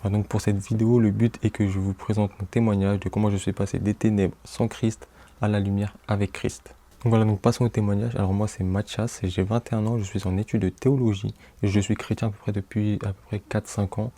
Donc pour cette vidéo, le but est que je vous présente mon témoignage de comment je suis passé des ténèbres sans Christ à la lumière avec Christ. Donc voilà, donc passons au témoignage. Alors moi c'est Mathias, j'ai 21 ans, je suis en études de théologie et je suis chrétien à peu près depuis à peu près 4-5 ans.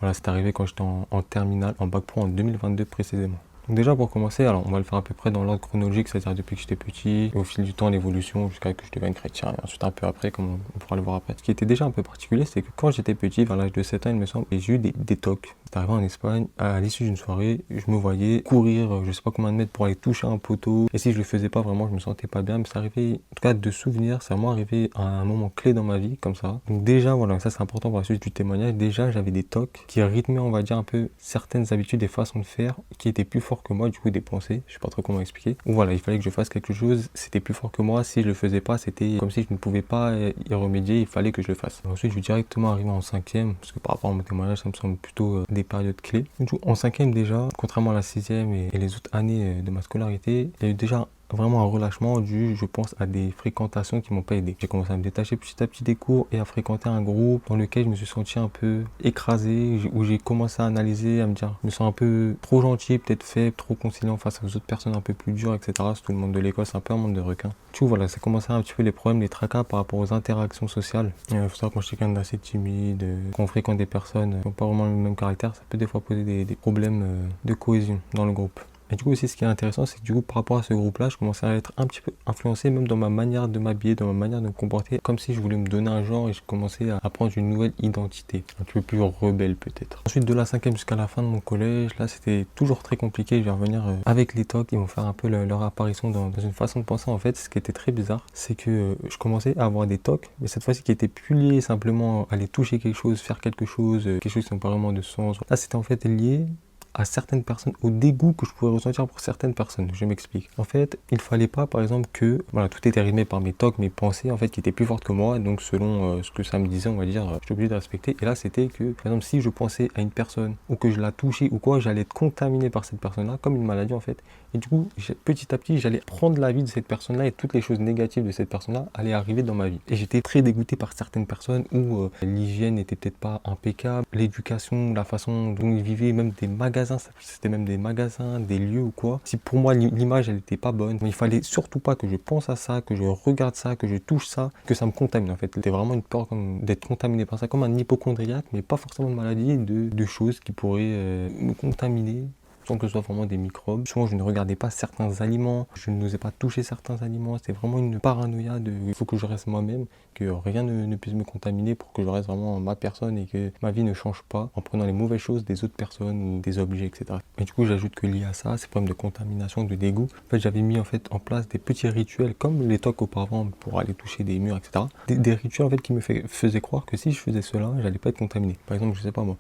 Voilà, c'est arrivé quand j'étais en terminale, en bac pro en 2022 précisément. Donc déjà pour commencer, alors on va le faire à peu près dans l'ordre chronologique, c'est-à-dire depuis que j'étais petit, et au fil du temps l'évolution jusqu'à que je devienne chrétien, et ensuite un peu après, comme on pourra le voir après. Ce qui était déjà un peu particulier, c'est que quand j'étais petit, vers l'âge de 7 ans il me semble, j'ai eu des tocs. J'étais arrivé en Espagne, à l'issue d'une soirée, je me voyais courir, je sais pas combien de mètres pour aller toucher un poteau, et si je le faisais pas vraiment, je me sentais pas bien, mais c'est arrivé, en tout cas de souvenirs, c'est vraiment arrivé à un moment clé dans ma vie, comme ça. Donc déjà, voilà, ça c'est important pour la suite du témoignage, déjà j'avais des tocs qui rythmaient, on va dire, un peu certaines habitudes et façons de faire qui étaient plus forts que moi, du coup des pensées, je sais pas trop comment expliquer. Ou voilà, il fallait que je fasse quelque chose, c'était plus fort que moi, si je le faisais pas, c'était comme si je ne pouvais pas y remédier, il fallait que je le fasse. Ensuite, je suis directement arrivé en cinquième, parce que par rapport à mon témoignage, ça me semble plutôt des périodes clés. Du coup, en cinquième déjà, contrairement à la sixième et les autres années de ma scolarité, il y a eu déjà vraiment un relâchement dû, je pense, à des fréquentations qui m'ont pas aidé. J'ai commencé à me détacher petit à petit des cours et à fréquenter un groupe dans lequel je me suis senti un peu écrasé, où j'ai commencé à analyser, à me dire, je me sens un peu trop gentil, peut-être faible, trop conciliant face aux autres personnes un peu plus dures, etc. Surtout le monde de l'école, c'est un peu un monde de requins. Du coup, voilà, ça commençait un petit peu les problèmes, les tracas par rapport aux interactions sociales. Il faut savoir quand je suis quelqu'un d'assez timide, qu'on fréquente des personnes qui n'ont pas vraiment le même caractère, ça peut des fois poser des problèmes de cohésion dans le groupe. Et du coup aussi ce qui est intéressant, c'est que du coup par rapport à ce groupe-là, je commençais à être un petit peu influencé même dans ma manière de m'habiller, dans ma manière de me comporter, comme si je voulais me donner un genre et je commençais à prendre une nouvelle identité, un petit peu plus rebelle peut-être. Ensuite de la cinquième jusqu'à la fin de mon collège, là c'était toujours très compliqué, je vais revenir avec les tocs, ils vont faire un peu leur apparition dans une façon de penser en fait. Ce qui était très bizarre, c'est que je commençais à avoir des tocs, mais cette fois-ci qui étaient plus liés simplement à aller toucher quelque chose, faire quelque chose qui n'a pas vraiment de sens. Là c'était en fait lié à certaines personnes, au dégoût que je pouvais ressentir pour certaines personnes. Je m'explique. En fait, il fallait pas, par exemple, que voilà, tout était rythmé par mes tocs, mes pensées, en fait, qui étaient plus fortes que moi. Donc, selon ce que ça me disait, on va dire, j'étais obligé de respecter. Et là, c'était que, par exemple, si je pensais à une personne ou que je la touchais ou quoi, j'allais être contaminé par cette personne-là, comme une maladie, en fait. Et du coup, petit à petit, j'allais prendre la vie de cette personne-là et toutes les choses négatives de cette personne-là allaient arriver dans ma vie. Et j'étais très dégoûté par certaines personnes où l'hygiène n'était peut-être pas impeccable, l'éducation, la façon dont ils vivaient, même des magasins, c'était même des magasins, des lieux ou quoi. Si pour moi l'image elle n'était pas bonne, il fallait surtout pas que je pense à ça, que je regarde ça, que je touche ça, que ça me contamine en fait. C'était vraiment une peur d'être contaminé par ça, comme un hypochondriaque, mais pas forcément de maladie, de choses qui pourraient me contaminer, sans que ce soit vraiment des microbes. Souvent, je ne regardais pas certains aliments, je n'osais pas toucher certains aliments. C'était vraiment une paranoïa de il faut que je reste moi-même, que rien ne puisse me contaminer pour que je reste vraiment ma personne et que ma vie ne change pas en prenant les mauvaises choses des autres personnes ou des objets, etc. Et du coup, j'ajoute que lié à ça, ces problèmes de contamination, de dégoût, en fait, j'avais mis en fait en place des petits rituels comme les tocs auparavant pour aller toucher des murs, etc. Des rituels en fait qui me faisaient croire que si je faisais cela, j'allais pas être contaminé. Par exemple, je sais pas moi,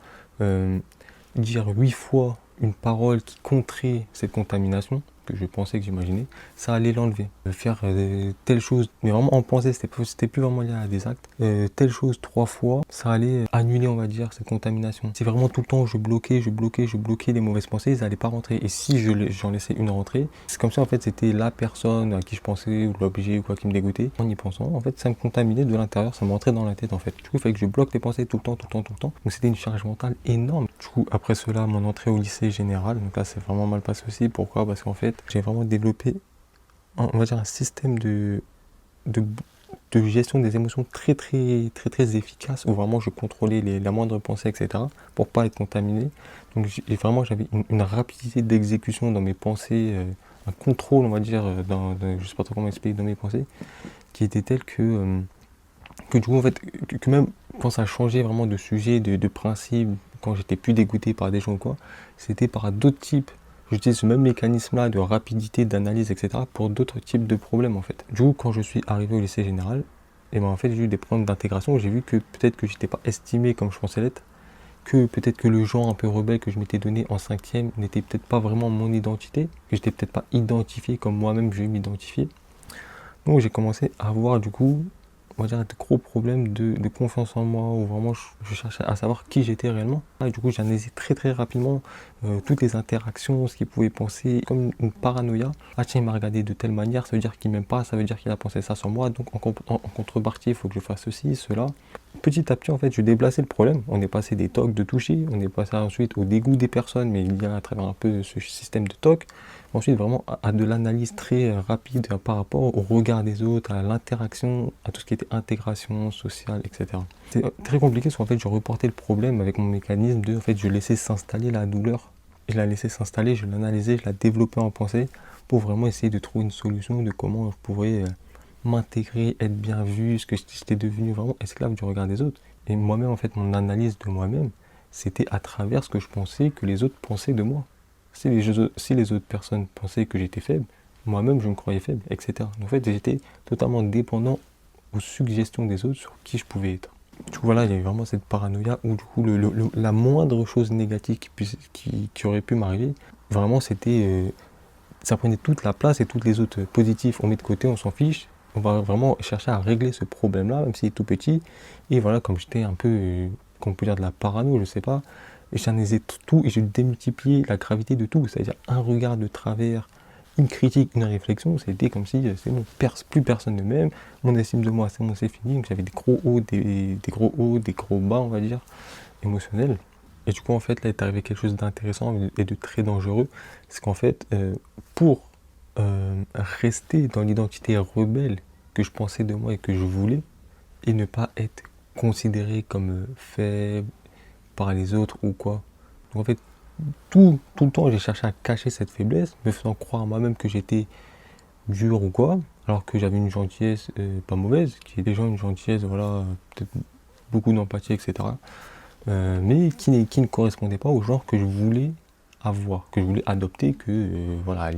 dire 8 fois une parole qui contrait cette contamination que je pensais, que j'imaginais, ça allait l'enlever. Faire telle chose, mais vraiment en pensée, c'était plus vraiment lié à des actes. Telle chose 3 fois, ça allait annuler, on va dire, cette contamination. Si vraiment tout le temps je bloquais les mauvaises pensées, ils n'allaient pas rentrer. Et si j'en laissais une rentrer, c'est comme ça en fait c'était la personne à qui je pensais ou l'objet ou quoi qui me dégoûtait. En y pensant, en fait ça me contaminait de l'intérieur, ça me rentrait dans la tête en fait. Du coup il fallait que je bloque les pensées tout le temps. Donc c'était une charge mentale énorme. Du coup après cela, mon entrée au lycée général, donc là c'est vraiment mal passé aussi. Pourquoi? Parce qu'en fait j'ai vraiment développé, on va dire, un système de, de gestion des émotions très efficace où vraiment je contrôlais la moindre pensée, etc. pour pas être contaminé. Donc j'avais une rapidité d'exécution dans mes pensées, un contrôle, on va dire, je sais pas trop comment expliquer, dans mes pensées, qui était tel que du coup en fait, que même quand ça changeait vraiment de sujet, de principe, quand j'étais plus dégoûté par des gens ou quoi, c'était par d'autres types. J'utilise ce même mécanisme-là de rapidité, d'analyse, etc. pour d'autres types de problèmes en fait. Du coup, quand je suis arrivé au lycée général, et ben en fait j'ai eu des problèmes d'intégration. J'ai vu que peut-être que j'étais pas estimé comme je pensais l'être, que peut-être que le genre un peu rebelle que je m'étais donné en cinquième n'était peut-être pas vraiment mon identité, que j'étais peut-être pas identifié comme moi-même je vais m'identifier. Donc j'ai commencé à avoir du coup, on va dire, de gros problèmes de confiance en moi, où vraiment je cherchais à savoir qui j'étais réellement. Et du coup, j'analysais très très rapidement toutes les interactions, ce qu'il pouvait penser, comme une paranoïa. Ah tiens, il m'a regardé de telle manière, ça veut dire qu'il m'aime pas, ça veut dire qu'il a pensé ça sur moi, donc en contrepartie, il faut que je fasse ceci, cela. Petit à petit, en fait, je déplaçais le problème. On est passé des tocs de toucher, on est passé ensuite au dégoût des personnes, mais il y a à travers un peu ce système de tocs. Ensuite, vraiment à de l'analyse très rapide par rapport au regard des autres, à l'interaction, à tout ce qui était intégration sociale, etc. C'est très compliqué parce qu'en fait, je reportais le problème avec mon mécanisme de, en fait, je laissais s'installer la douleur. Je la laissais s'installer, je l'analysais, je la développais en pensée pour vraiment essayer de trouver une solution de comment je pourrais m'intégrer, être bien vu, ce que j'étais devenu vraiment esclave du regard des autres. Et moi-même, en fait, mon analyse de moi-même, c'était à travers ce que je pensais que les autres pensaient de moi. Si les autres personnes pensaient que j'étais faible, moi-même je me croyais faible, etc. En fait, j'étais totalement dépendant aux suggestions des autres sur qui je pouvais être. Du coup, voilà, il y avait vraiment cette paranoïa où, du coup, la moindre chose négative qui aurait pu m'arriver, vraiment, ça prenait toute la place et toutes les autres positifs, on met de côté, on s'en fiche. On va vraiment chercher à régler ce problème-là, même s'il est tout petit. Et voilà, comme j'étais un peu, qu'on peut dire de la parano, je sais pas, j'analysais tout et je démultipliais la gravité de tout. C'est-à-dire un regard de travers, une critique, une réflexion, c'était comme si c'est bon, plus personne ne m'aime, mon estime de moi, c'est bon, c'est fini. Donc j'avais des gros hauts, des gros bas, on va dire, émotionnels. Et du coup, en fait, là est arrivé quelque chose d'intéressant et de très dangereux. C'est qu'en fait, pour rester dans l'identité rebelle que je pensais de moi et que je voulais, et ne pas être considéré comme faible par les autres ou quoi. Donc en fait, tout le temps, j'ai cherché à cacher cette faiblesse, me faisant croire à moi-même que j'étais dur ou quoi, alors que j'avais une gentillesse pas mauvaise, qui est déjà une gentillesse, voilà, peut-être beaucoup d'empathie, etc. Mais qui ne correspondait pas au genre que je voulais avoir, que je voulais adopter, que voilà,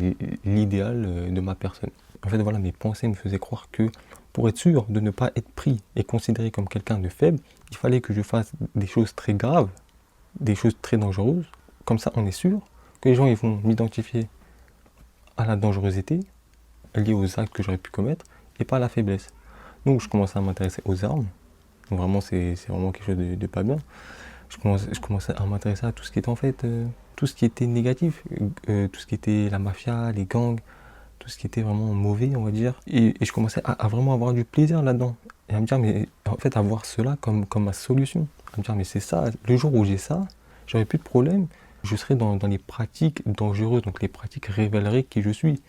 l'idéal de ma personne. En fait, voilà, mes pensées me faisaient croire que pour être sûr de ne pas être pris et considéré comme quelqu'un de faible, il fallait que je fasse des choses très graves, des choses très dangereuses. Comme ça, on est sûr que les gens ils vont m'identifier à la dangerosité liée aux actes que j'aurais pu commettre et pas à la faiblesse. Donc, je commençais à m'intéresser aux armes. Donc, vraiment, c'est vraiment quelque chose de pas bien. Je commençais à m'intéresser à tout ce qui était en fait, tout ce qui était négatif, tout ce qui était la mafia, les gangs, tout ce qui était vraiment mauvais, on va dire. Et je commençais à vraiment avoir du plaisir là-dedans. Et à me dire, mais en fait, à voir cela comme ma solution. À me dire, mais c'est ça, le jour où j'ai ça, j'aurai plus de problème. Je serai dans les pratiques dangereuses, donc les pratiques révéleraient qui je suis.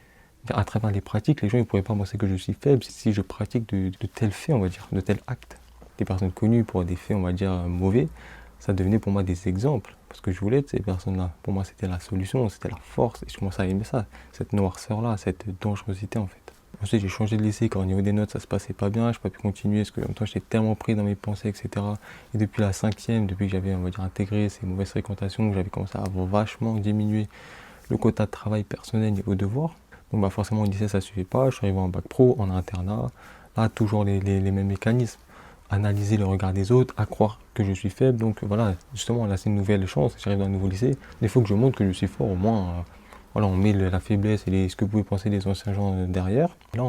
À travers les pratiques, les gens ne pourraient pas penser que je suis faible si je pratique de tels faits, on va dire, de tels actes. Des personnes connues pour des faits, on va dire, mauvais, ça devenait pour moi des exemples. Parce que je voulais être ces personnes-là. Pour moi, c'était la solution, c'était la force. Et je commençais à aimer ça, cette noirceur-là, cette dangerosité, en fait. Ensuite, j'ai changé de lycée, car au niveau des notes, ça se passait pas bien. Je n'ai pas pu continuer, parce que en même temps, j'étais tellement pris dans mes pensées, etc. Et depuis la 5e, depuis que j'avais, on va dire, intégré ces mauvaises fréquentations, j'avais commencé à avoir vachement diminué le quota de travail personnel et aux devoirs. Donc bah forcément au lycée ça ne suffit pas, je suis arrivé en bac pro, en internat, là toujours les mêmes mécanismes, analyser le regard des autres, à croire que je suis faible, donc voilà, justement là c'est une nouvelle chance, j'arrive dans un nouveau lycée, il faut que je montre que je suis fort, au moins voilà, on met la faiblesse et ce que pouvaient penser les anciens gens derrière. Là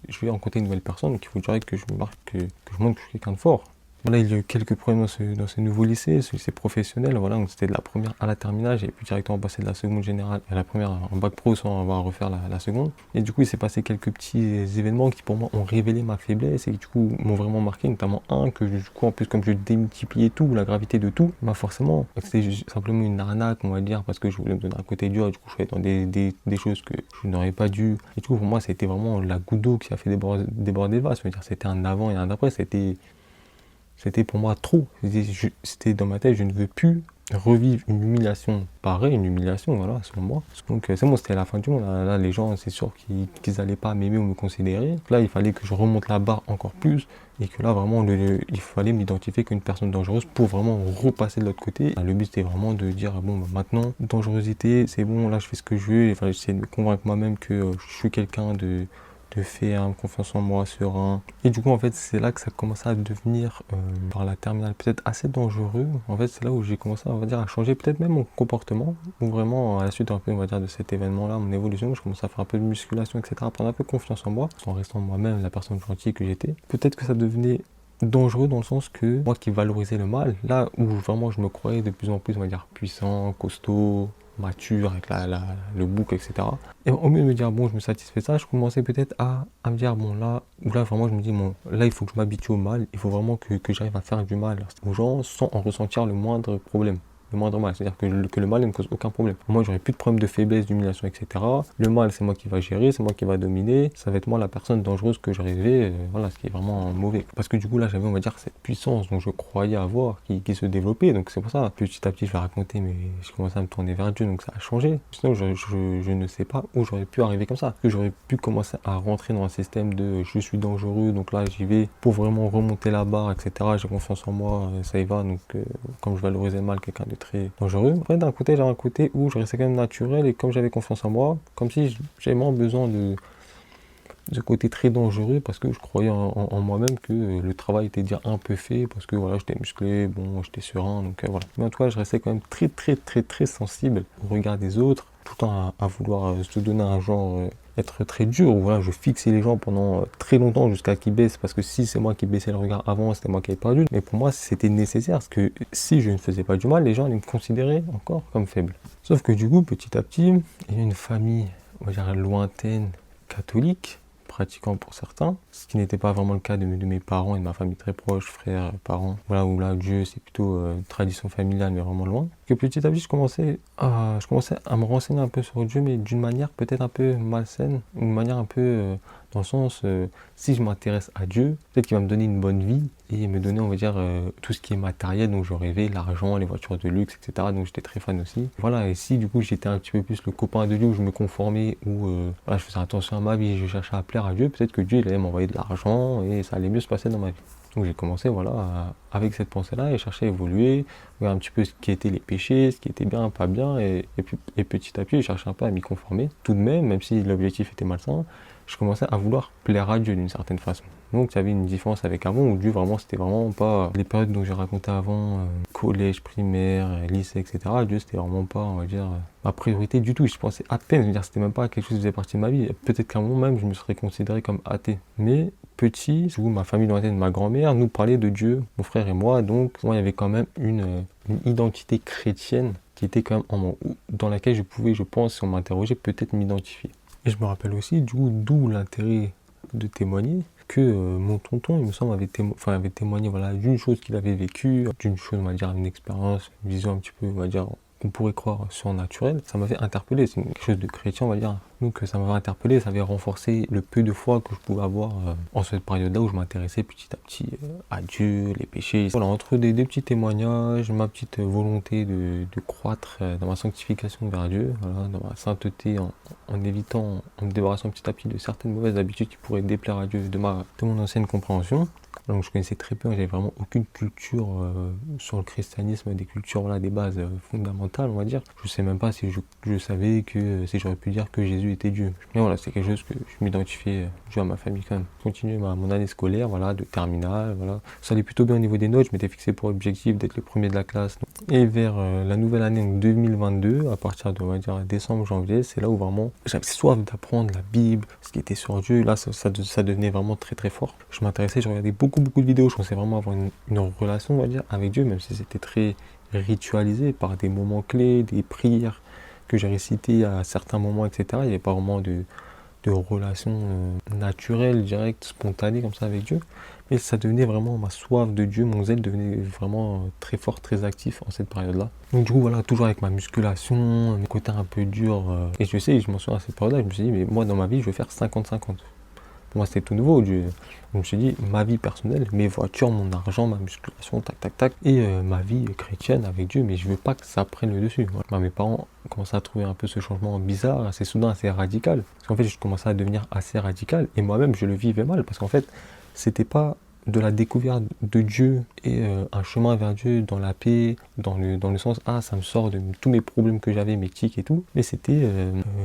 je vais rencontrer une nouvelle personne, donc il faut direct que je me marque, que je montre que je suis quelqu'un de fort. Voilà, il y a eu quelques problèmes dans ce nouveau lycée, ce lycée professionnel. Voilà, donc c'était de la première à la terminale. J'ai pu directement passer de la seconde générale à la première en bac pro sans avoir à refaire la seconde. Et du coup, il s'est passé quelques petits événements qui pour moi ont révélé ma faiblesse et qui du coup m'ont vraiment marqué, notamment un que du coup en plus comme je démultipliais tout, la gravité de tout, bah forcément c'était simplement une arnaque on va dire parce que je voulais me donner un côté dur. Du coup, je suis dans des choses que je n'aurais pas dû. Et du coup, pour moi, c'était vraiment la goutte d'eau qui a fait déborder le vase. C'était un avant et un après. C'était pour moi trop. C'était dans ma tête, je ne veux plus revivre une humiliation pareille, une humiliation, voilà, selon moi. Donc c'est bon, c'était la fin du monde. Là les gens, c'est sûr qu'ils n'allaient pas m'aimer ou me considérer. Là, il fallait que je remonte la barre encore plus et que là, vraiment, il fallait m'identifier comme une personne dangereuse pour vraiment repasser de l'autre côté. Le but, c'était vraiment de dire, bon, bah, maintenant, dangerosité, c'est bon, là, je fais ce que je veux. Il fallait essayer de me convaincre moi-même que je suis quelqu'un de de ferme, confiance en moi, serein. Et du coup, en fait, c'est là que ça commençait à devenir, par la terminale, peut-être assez dangereux. En fait, c'est là où j'ai commencé, on va dire, à changer peut-être même mon comportement. Ou vraiment, à la suite un peu, on va dire, de cet événement-là, mon évolution, je commençais à faire un peu de musculation, etc., à prendre un peu confiance en moi, en restant moi-même la personne gentille que j'étais. Peut-être que ça devenait dangereux dans le sens que moi qui valorisais le mal, là où vraiment je me croyais de plus en plus, on va dire, puissant, costaud, mature, avec le bouc, etc. Et au lieu de me dire, bon, je me satisfais de ça, je commençais peut-être à me dire, bon, là, où là, vraiment, je me dis, bon, là, il faut que je m'habitue au mal, il faut vraiment que j'arrive à faire du mal aux gens sans en ressentir le moindre problème. Le moindre mal, c'est-à-dire que le mal ne me cause aucun problème. Moi, j'aurais plus de problème de faiblesse, d'humiliation, etc. Le mal, c'est moi qui va gérer, c'est moi qui va dominer. Ça va être moi la personne dangereuse que je rêvais, voilà, ce qui est vraiment mauvais. Parce que du coup, là, j'avais, on va dire, cette puissance dont je croyais avoir qui se développait. Donc, c'est pour ça, petit à petit, je vais raconter, mais je commençais à me tourner vers Dieu, donc ça a changé. Sinon, je ne sais pas où j'aurais pu arriver comme ça. Parce que j'aurais pu commencer à rentrer dans un système de je suis dangereux, donc là, j'y vais pour vraiment remonter la barre, etc. J'ai confiance en moi, ça y va. Donc, comme je valorisais le mal, quelqu'un de très dangereux. Après, d'un côté, j'avais un côté où je restais quand même naturel et comme j'avais confiance en moi, comme si j'avais moins besoin de ce côté très dangereux parce que je croyais en moi-même que le travail était déjà un peu fait parce que voilà, j'étais musclé, bon, j'étais serein, donc voilà. Mais en tout cas, je restais quand même très sensible au regard des autres, tout le temps à vouloir se donner un genre, être très dur, où voilà, je fixais les gens pendant très longtemps jusqu'à qu'ils baissent, parce que si c'est moi qui baissais le regard avant, c'était moi qui avais perdu. Mais pour moi, c'était nécessaire, parce que si je ne faisais pas du mal, les gens allaient me considérer encore comme faible. Sauf que du coup, petit à petit, il y a une famille, on va dire, lointaine, catholique, pratiquant pour certains, ce qui n'était pas vraiment le cas de mes parents et de ma famille très proche, frères, parents. Voilà, où là, Dieu, c'est plutôt tradition familiale, mais vraiment loin. Que petit à petit, je commençais à me renseigner un peu sur Dieu, mais d'une manière peut-être un peu malsaine, une manière un peu dans le sens, si je m'intéresse à Dieu, peut-être qu'il va me donner une bonne vie et me donner, on va dire, tout ce qui est matériel dont je rêvais, l'argent, les voitures de luxe, etc. Donc j'étais très fan aussi. Voilà, et si du coup j'étais un petit peu plus le copain de Dieu, où je me conformais, où voilà, je faisais attention à ma vie, je cherchais à plaire à Dieu, peut-être que Dieu il allait m'envoyer de l'argent et ça allait mieux se passer dans ma vie. Donc j'ai commencé voilà, avec cette pensée-là et chercher à évoluer, voir un petit peu ce qui était les péchés, ce qui était bien, pas bien, et petit à petit, j'ai cherché un peu à m'y conformer. Tout de même si l'objectif était malsain, je commençais à vouloir plaire à Dieu d'une certaine façon. Donc il y avait une différence avec avant où Dieu vraiment c'était vraiment pas les périodes dont j'ai raconté avant, collège, primaire, lycée, etc. Dieu c'était vraiment pas, on va dire, ma priorité du tout. Je pensais à peine, je veux dire c'était même pas quelque chose qui faisait partie de ma vie. Peut-être qu'à un moment même je me serais considéré comme athée. Mais petit, où ma famille lointaine, ma grand-mère nous parlait de Dieu, mon frère et moi, donc moi il y avait quand même une identité chrétienne qui était quand même en moi, dans laquelle je pouvais, je pense, si on m'interrogeait, peut-être m'identifier. Et je me rappelle aussi, du coup, d'où l'intérêt de témoigner, que mon tonton, il me semble, avait témoigné voilà, d'une chose qu'il avait vécue, d'une chose, on va dire, une expérience, une vision un petit peu, on va dire, qu'on pourrait croire surnaturelle. Ça m'avait interpellé, c'est quelque chose de chrétien, on va dire. Donc ça m'avait interpellé, ça avait renforcé le peu de foi que je pouvais avoir en cette période-là où je m'intéressais petit à petit à Dieu, les péchés. Voilà, entre des petits témoignages, ma petite volonté de croître dans ma sanctification vers Dieu, voilà, dans ma sainteté, en évitant, en me débarrassant petit à petit de certaines mauvaises habitudes qui pourraient déplaire à Dieu de mon ancienne compréhension. Donc je connaissais très peu, j'avais vraiment aucune culture sur le christianisme, des cultures, voilà, des bases fondamentales, on va dire. Je sais même pas si je savais que, si j'aurais pu dire que Jésus était Dieu. Mais voilà, c'est quelque chose que je m'identifiais à ma famille quand même. Continuer mon année scolaire, voilà, de terminale, voilà. Ça allait plutôt bien au niveau des notes, je m'étais fixé pour objectif d'être le premier de la classe. Et vers la nouvelle année, donc 2022, à partir de, on va dire, décembre, janvier, c'est là où vraiment j'avais soif d'apprendre la Bible, ce qui était sur Dieu. Là, ça devenait vraiment très fort. Je m'intéressais, je regardais beaucoup de vidéos, je pensais vraiment avoir une relation, on va dire, avec Dieu, même si c'était très ritualisé par des moments clés, des prières que j'ai récitées à certains moments, etc. Il n'y avait pas vraiment de relation naturelle, directe, spontanée comme ça avec Dieu. Mais ça devenait vraiment ma soif de Dieu, mon zèle devenait vraiment très fort, très actif en cette période-là. Donc du coup, voilà, toujours avec ma musculation, mon côté un peu dur. Et je sais, je m'en souviens à cette période-là, je me suis dit, mais moi dans ma vie, je vais faire 50-50. Pour moi, c'était tout nouveau. Je me suis dit, ma vie personnelle, mes voitures, mon argent, ma musculation, tac, et ma vie chrétienne avec Dieu, mais je veux pas que ça prenne le dessus. Voilà. Mes parents commençaient à trouver un peu ce changement bizarre, assez soudain, assez radical. Parce qu'en fait, je commençais à devenir assez radical, et moi-même, je le vivais mal, parce qu'en fait, c'était pas de la découverte de Dieu et un chemin vers Dieu dans la paix, dans le sens, ah, ça me sort de tous mes problèmes que j'avais, mes tics et tout. Mais c'était,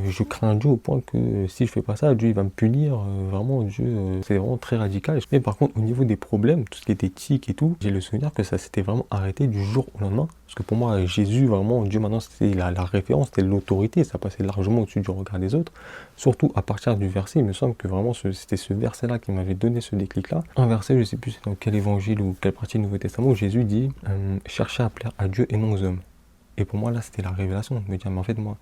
je crains Dieu au point que si je fais pas ça, Dieu il va me punir. Vraiment, Dieu, c'est vraiment très radical. Mais par contre, au niveau des problèmes, tout ce qui était tics et tout, j'ai le souvenir que ça s'était vraiment arrêté du jour au lendemain. Parce que pour moi, Jésus, vraiment, Dieu maintenant, c'était la référence, c'était l'autorité, ça passait largement au-dessus du regard des autres. Surtout à partir du verset, il me semble que vraiment c'était ce verset-là qui m'avait donné ce déclic-là. Un verset, je ne sais plus c'est dans quel évangile ou quelle partie du Nouveau Testament, où Jésus dit cherchez à plaire à Dieu et non aux hommes. Et pour moi, là, c'était la révélation. De me dire, mais en fait, moi,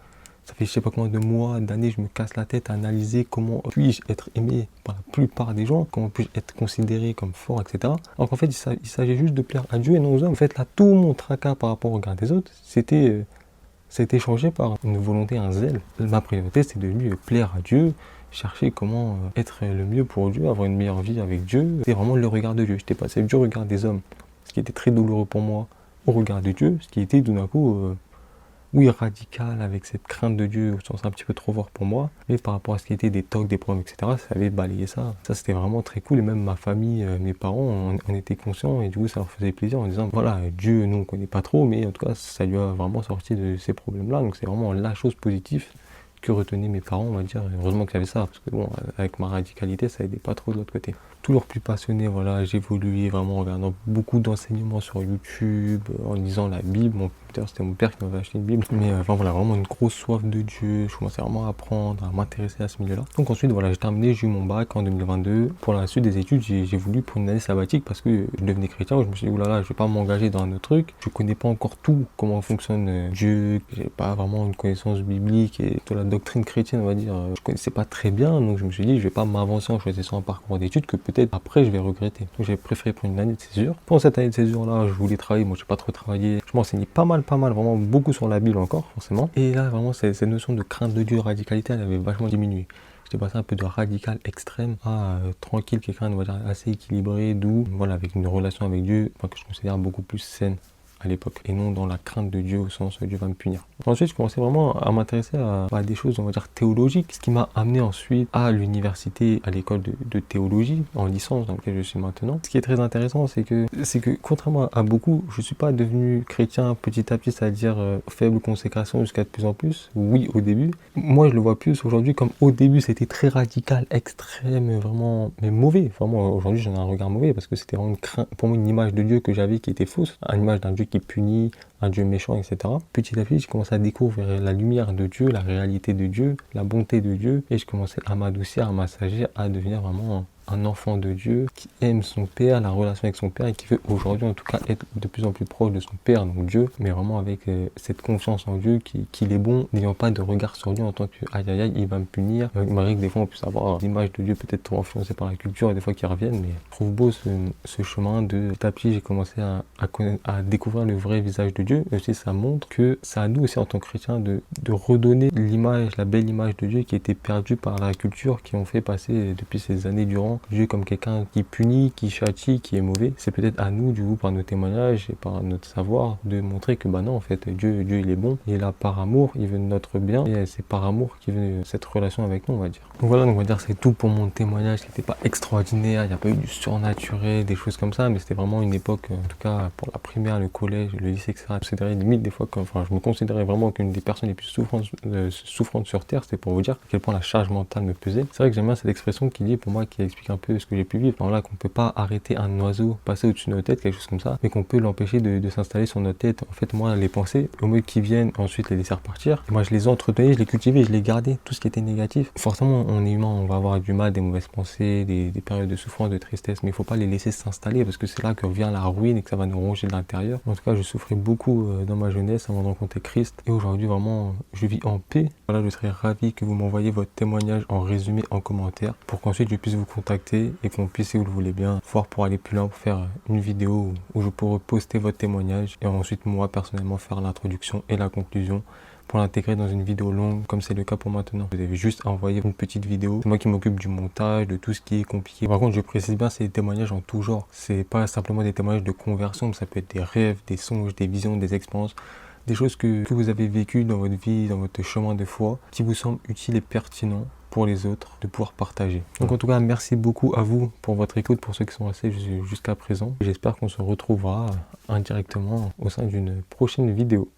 ça fait je sais pas combien de mois, d'années, je me casse la tête à analyser comment puis-je être aimé par la plupart des gens, comment puis-je être considéré comme fort, etc. Alors qu'en fait, il s'agit juste de plaire à Dieu et non aux hommes. En fait, là, tout mon tracas par rapport au regard des autres, ça a été changé par une volonté, un zèle. Ma priorité, c'est devenu plaire à Dieu, chercher comment être le mieux pour Dieu, avoir une meilleure vie avec Dieu. C'était vraiment le regard de Dieu. J'étais passé du regard des hommes, ce qui était très douloureux pour moi, au regard de Dieu, ce qui était tout d'un coup... oui, radical, avec cette crainte de Dieu, au sens un petit peu trop fort pour moi, mais par rapport à ce qui était des tocs, des problèmes, etc., ça avait balayé ça. Ça, c'était vraiment très cool, et même ma famille, mes parents, on était conscients, et du coup, ça leur faisait plaisir en disant, voilà, Dieu, nous, on ne connaît pas trop, mais en tout cas, ça lui a vraiment sorti de ces problèmes-là, donc c'est vraiment la chose positive que retenaient mes parents, on va dire. Et heureusement qu'il y avait ça, parce que bon, avec ma radicalité, ça aidait pas trop de l'autre côté. Toujours plus passionné, voilà, j'ai évolué vraiment en regardant beaucoup d'enseignements sur YouTube, en lisant la Bible. C'était mon père qui m'avait acheté une Bible, mais enfin voilà, vraiment une grosse soif de Dieu. Je commençais vraiment à apprendre, à m'intéresser à ce milieu-là. Donc ensuite, voilà, j'ai terminé, j'ai eu mon bac en 2022. Pour la suite des études, j'ai voulu prendre une année sabbatique parce que je devenais chrétien. Je me suis dit, oulala, je vais pas m'engager dans un autre truc. Je connais pas encore tout, comment fonctionne Dieu. J'ai pas vraiment une connaissance biblique et de la doctrine chrétienne, on va dire. Je connaissais pas très bien, donc je me suis dit, je vais pas m'avancer en choisissant un parcours d'études que peut-être après je vais regretter. Donc j'ai préféré prendre une année de césure. Pendant cette année de césure-là, je voulais travailler. Moi, j'ai pas trop travaillé. Je m'enseignais pas mal, vraiment beaucoup sur la Bible encore, forcément. Et là, vraiment, cette notion de crainte de Dieu, de radicalité, elle avait vachement diminué. J'étais passé un peu de radical extrême à tranquille, quelqu'un, on va dire, assez équilibré, doux, voilà, avec une relation avec Dieu, que je considère beaucoup plus saine à l'époque, et non dans la crainte de Dieu au sens Dieu va me punir. Ensuite, je commençais vraiment à m'intéresser à des choses, on va dire, théologiques, ce qui m'a amené ensuite à l'université, à l'école de théologie, en licence dans laquelle je suis maintenant. Ce qui est très intéressant, c'est que contrairement à beaucoup, je ne suis pas devenu chrétien petit à petit, c'est-à-dire faible consécration jusqu'à de plus en plus. Oui, au début. Moi, je le vois plus aujourd'hui comme au début, c'était très radical, extrême, vraiment, mais mauvais. Vraiment, aujourd'hui, j'en ai un regard mauvais parce que c'était vraiment pour moi une image de Dieu que j'avais qui était fausse, une image d'un Dieu qui punit, un Dieu méchant, etc. Petit à petit, je commençais à découvrir la lumière de Dieu, la réalité de Dieu, la bonté de Dieu, et je commençais à m'adoucir, à m'assagir, à devenir vraiment un enfant de Dieu qui aime son Père, la relation avec son Père, et qui veut aujourd'hui en tout cas être de plus en plus proche de son Père, donc Dieu, mais vraiment avec cette confiance en Dieu qu'il est bon, n'ayant pas de regard sur Dieu en tant que aïe aïe aïe, il va me punir. Il m'arrive que des fois on puisse avoir l'image de Dieu peut-être trop influencée par la culture et des fois qui reviennent, mais je trouve beau ce chemin de petit à petit j'ai commencé à découvrir le vrai visage de Dieu, et aussi ça montre que c'est à nous aussi en tant que chrétiens de redonner l'image, la belle image de Dieu qui était perdue par la culture, qui ont fait passer depuis ces années durant Dieu comme quelqu'un qui punit, qui châtie, qui est mauvais. C'est peut-être à nous, du coup, par nos témoignages et par notre savoir, de montrer que bah non, en fait, Dieu il est bon, il est là par amour, il veut notre bien, et c'est par amour qu'il veut cette relation avec nous, on va dire. Donc voilà, on va dire c'est tout pour mon témoignage, qui n'était pas extraordinaire, il n'y a pas eu du surnaturel, des choses comme ça, mais c'était vraiment une époque, en tout cas pour la primaire, le collège, le lycée, etc. Je considérais limite des fois, je me considérais vraiment qu'une des personnes les plus souffrantes sur Terre, c'était pour vous dire à quel point la charge mentale me pesait. C'est vrai que j'aime bien cette expression qui dit, pour moi, qui explique un peu ce que j'ai pu vivre. Alors là, qu'on peut pas arrêter un oiseau passer au-dessus de notre tête, quelque chose comme ça, mais qu'on peut l'empêcher de s'installer sur notre tête. En fait, moi, les pensées, au mieux qu'ils viennent, ensuite les laisser repartir. Moi, je les entretenais, je les cultivais, je les gardais, tout ce qui était négatif. Forcément, on est humain, on va avoir du mal, des mauvaises pensées, des périodes de souffrance, de tristesse, mais il faut pas les laisser s'installer parce que c'est là que vient la ruine et que ça va nous ronger de l'intérieur. En tout cas, je souffrais beaucoup dans ma jeunesse avant de rencontrer Christ, et aujourd'hui, vraiment, je vis en paix. Voilà, je serais ravi que vous m'envoyiez votre témoignage en résumé en commentaire pour qu'ensuite je puisse vous contacter et qu'on puisse, si vous le voulez bien, voir pour aller plus loin, pour faire une vidéo où je pourrais poster votre témoignage et ensuite moi personnellement faire l'introduction et la conclusion pour l'intégrer dans une vidéo longue comme c'est le cas pour maintenant. Vous avez juste à envoyer une petite vidéo. C'est moi qui m'occupe du montage, de tout ce qui est compliqué. Par contre, je précise bien, c'est des témoignages en tout genre. C'est pas simplement des témoignages de conversion, mais ça peut être des rêves, des songes, des visions, des expériences. des choses que vous avez vécues dans votre vie, dans votre chemin de foi, qui vous semblent utiles et pertinents pour les autres de pouvoir partager. Donc en tout cas, merci beaucoup à vous pour votre écoute, pour ceux qui sont restés jusqu'à présent. J'espère qu'on se retrouvera indirectement au sein d'une prochaine vidéo.